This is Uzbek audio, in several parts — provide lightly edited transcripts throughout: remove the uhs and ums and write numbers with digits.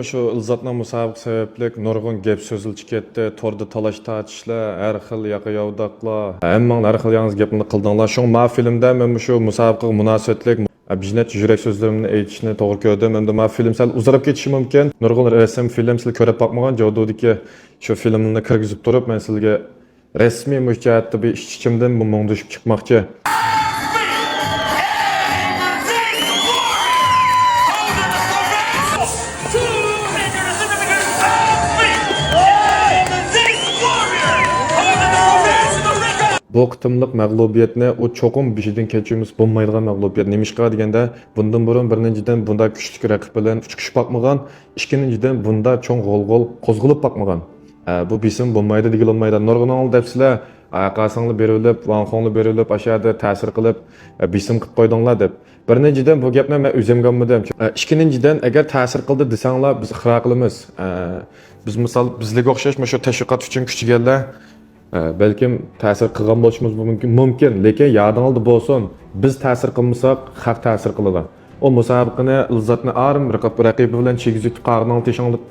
Şu Ilzatna musobaqa sababli nurg'un gap so'zilchi ketdi, to'rda talash tortishlar, har xil yoqayovdaqlar. Hammang har xil yangiz gapni qildinglar. Shu ma filmda men shu musobaqaga munosabatlik bijnat yurak so'zlarimni aytishni to'g'ri ko'rdim. Endi ma film sal uzarib ketishi mumkin. Nurg'un rasm film sizlar ko'rib boqmagan jodudagi shu filmni kirgizib turib, men sizga rasmiy mujohatda bir ichimdan bu mungdishib chiqmoqchi. Bu qitimliq mag'lubiyatni u cho'qim bishidan kechirimiz bo'lmaydigan mag'lubiyat. Nemishqa deganda, bundan burun birinchidan bunda kuchli raqib bilan uchiqishib boqmagan, ikkinchidan bunda cho'ng g'ol-g'ol qo'zg'alib boqmagan. Bu bisim bo'lmaydi degan olmaydi. Nurg'unol debsizlar, aqasingli berilib, vanxonli berilib, ashada ta'sir qilib, bisim qilib qo'ydinglar deb. Birinchidan bu gapni men o'zimganmidim. Ikkinchidan agar ta'sir qildi desanglar, biz xira qilamiz. Biz misol bizlarga o'xshash shu tashviqot uchun kuchliganlar balkim ta'sir qilgan bo'lishimiz mumkin, lekin yodingizda bo'lsin, biz ta'sir qilmasak, xalq ta'sir qiladi. O musobaqani Ilzatni arim raqibi bilan chegizib qarning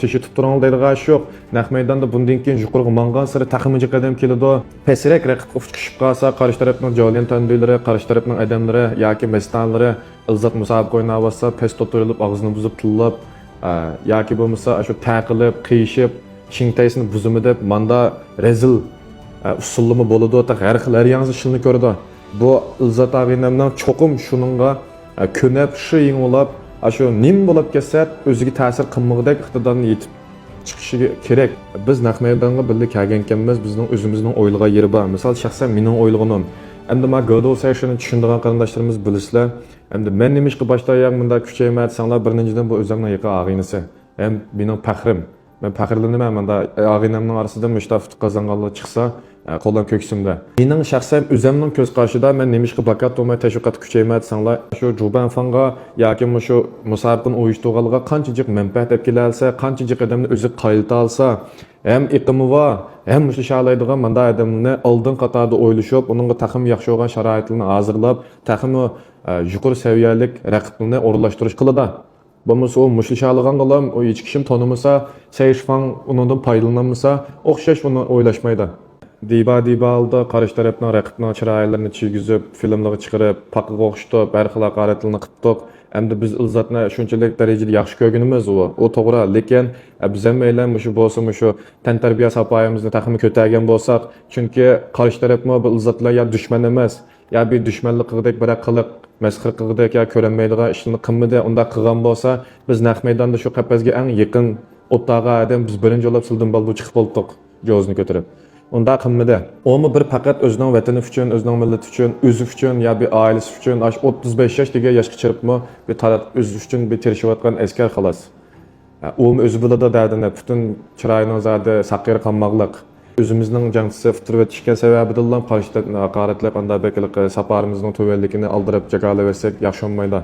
teshib turang deydigan ish yo'q. Naq maydonda bundan keyin yuqoriga mangan sari taxmincha qadam keladi. Pasrak raqibga chiqib qolsa, qarshi tarafning joliyan tanbilari, qarshi tarafning odamlari yoki mestonlari Ilzat musobaqa o'ynab olsa, pes to'tirilib, og'zini buzib tillab, yoki bo'lmasa shu taqilib, qiyishib, shingtaysini buzimi deb manda rezil usullimi bo'ladi, har xil yangi ishni ko'rdi. Bu Ilzat og'inamdan cho'qim shuningga ko'nab, shu yengolab, shu nim bo'lib kelsa, o'ziga ta'sir qilmag'idek iqtidorni yetib chiqishi kerak. Biz naq maydonga birga kelgan ekanmiz, bizning o'zimizning o'ylagan yeri bor. Misol shaxsan mening o'ylaganim. Endi men Godo Session'ni tushunadigan qarindoshlarimiz bilisizlar. Endi men nimishqa boshda yo'q bunda kuchaymaydi sanglar birinchidan bu o'zimning yaqin og'inasi. Ham mening faxrim. Men faxrlanaman menda og'inamning orasida mushtafut qozonganlar chiqsa, qo'ldan ko'ksimda. Mening shaxsan o'zimning ko'z qarshida men nemishqa bakat to'may tashviqot kuchaymaydi sanglar shu Juban fanga yoki shu musobaqani uyushtirganlarga qanchalik manfaat olib kelsa, qanchalik odamni o'zi qayta olsa, ham iqimi va ham shu shalaydigan menda odamni oldin qatorda o'ylashib, uningga taxim yaxshi bo'lgan sharoitlarni hozirlab, taxim yuqori saviyalik raqibni o'rlashtirish qiladi. Bo'lmasa o mushlishalgan qolam, o hech kishim tanımasa, sayishfan undan foydalanmasa, o'xshash uni o'ylashmaydi. Diba aldı, qarshi tarafning raqibning chiroylarini chigizib, filmlarga chiqarib, paqiga o'xshatib, har xil haqoratlarni qildik. Endi biz Ilzatni shunchalik darajada yaxshi ko'rganimiz u to'g'ri, lekin biz ham aylan shu bo'lsa, shu tantarbiya sapoyimizni taxmin ko'targan bo'lsak, chunki qarshi tarafmo bu Ilzatlar ya dushman emas, ya bir dushmanlik qildik, bir qiliq masxir qildik ya ko'rinmaydigan ishni qilmadi, unda qilgan bo'lsa, biz naq maydonda shu qapasga eng yaqin o'tag'a adam biz birinchi bo'lib sildim balbu chiqib bo'ldik, jo'zni ko'tarib. Unda qilmadi. Omi bir faqat o'zining vatani uchun, o'zining millati uchun, o'zi uchun ya bir oilasi uchun, 35 yosh degan yoshga chiribmi, bir taraf o'zi uchun bir tirishayotgan askar xolos. Omi o'zi biladi dardini, butun chiroyning zadi saqir qolmoqlik. O'zimizning jangchisi fitrvat chiqqan sababidan qarshi haqoratlab, anda beklik safarimizning to'valligini aldirib jagolaversak yaxshi bo'lmaydi.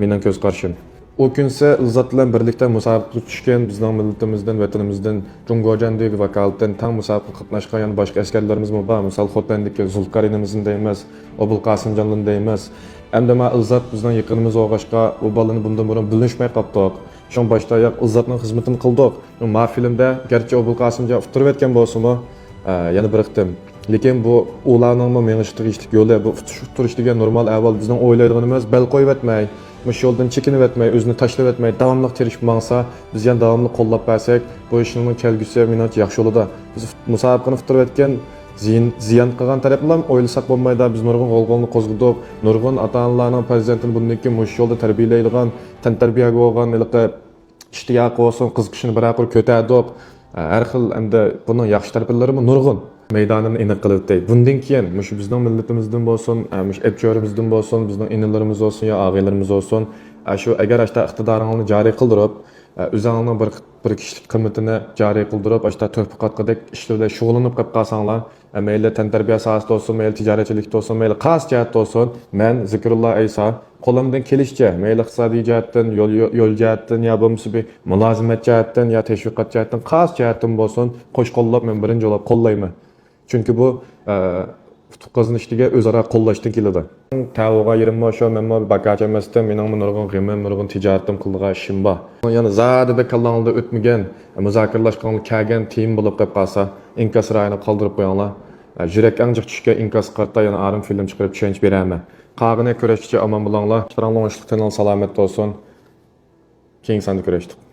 Mening ko'z qarashim. O günse Ilzat bilan birlikte musobaqaga tushgan bizning millatimizdan, vatanimizdan, Jungo'jandek vakolatdan tam musobaqaga qatnashgan yana boshqa askarlarimiz bor. Misol Xotlandagi Zulqarinimizning deymiz, Obul Qosimjonning deymiz. Endi ma Ilzat bizning yaqinimiz o'g'ashqa u balani bundan burun bilinishmay qoldik. Shon boshda yoq Ilzatning xizmatini qildik. Ma filmda garchi Obul Qosimjon utirib o'tgan bo'lsa-mu, yana bir qitim. Lekin bu ularning menishtirishlik yo'li, bu turishliga normal avval bizning o'ylaydiganimiz bel qo'yib o'tmay, mush yo'ldan chekinib o'tmay, o'zini tashlab o'tmay, davomli tirishib mangsa, biz ham davomli qo'llab bersak, bu ishning kelgusi menimcha yaxshi bo'ladi. Biz musobaqani fitrib o'tgan ziyon qilgan taraflar o'ylasak bo'lmaydi. Biz nurg'un g'olg'olni qo'zg'adik, nurg'un ota-onalarning prezidentini bundan keyin mush yo'lda tarbiyalaydigan, tantarbiyaga bo'lgan ishtiyoq bo'lsin, qiziqishini biraqur ko'tardik. Har xil endi buning yaxshi taraflari nurg'un. Meydanını iniq qilib o'tdik. Bundan keyin mush bizning millatimizdan bo'lsin, mush epchorimizdan bo'lsin, bizning inalarimiz bo'lsin yo og'aylarimiz bo'lsin, shu agar ashta iqtidoringizni joriy qildirib, o'zingizning bir kishilik qimmatini joriy qildirib, ashta to'piqatqadek ishlarda shug'ullanib qolib qolsanglar, mayli tantarbiya sohasida bo'lsin, mayli tijoratchilikda bo'lsin, mayli qas jihatda bo'lsin, men Zikrulloh Aysa qo'limdan kelishicha, mayli iqtisodiy jihatdan, yo'l jihatdan yo bo'lmasa bir mulozimat jihatdan yo tashviqot jihatdan, qas jihatdan bo'lsin, qo'shqo'llab men birinchi bo'lib qo'llayman. Çünkü bu utuq qozonishga o'zaro qo'llashdan keladi. Tavuğa yerim şu memor bagaj emasda mening nurg'un g'imim, nurg'un tijoratim qilgan ishim bor. Yana zadida kallangda o'tmagan, muzokaralashgan kelgan team bo'lib qolib qolsa, inkas rayini qoldirib qo'yinglar. Yurak anjiq tushgan inkas qarta yana arim film chiqarib tushunch beraman. Qag'ini kurashchi omon bo'linglar. Chiranlong'ishlik tinal salomat bo'lsin. Keng sanda kurashdik.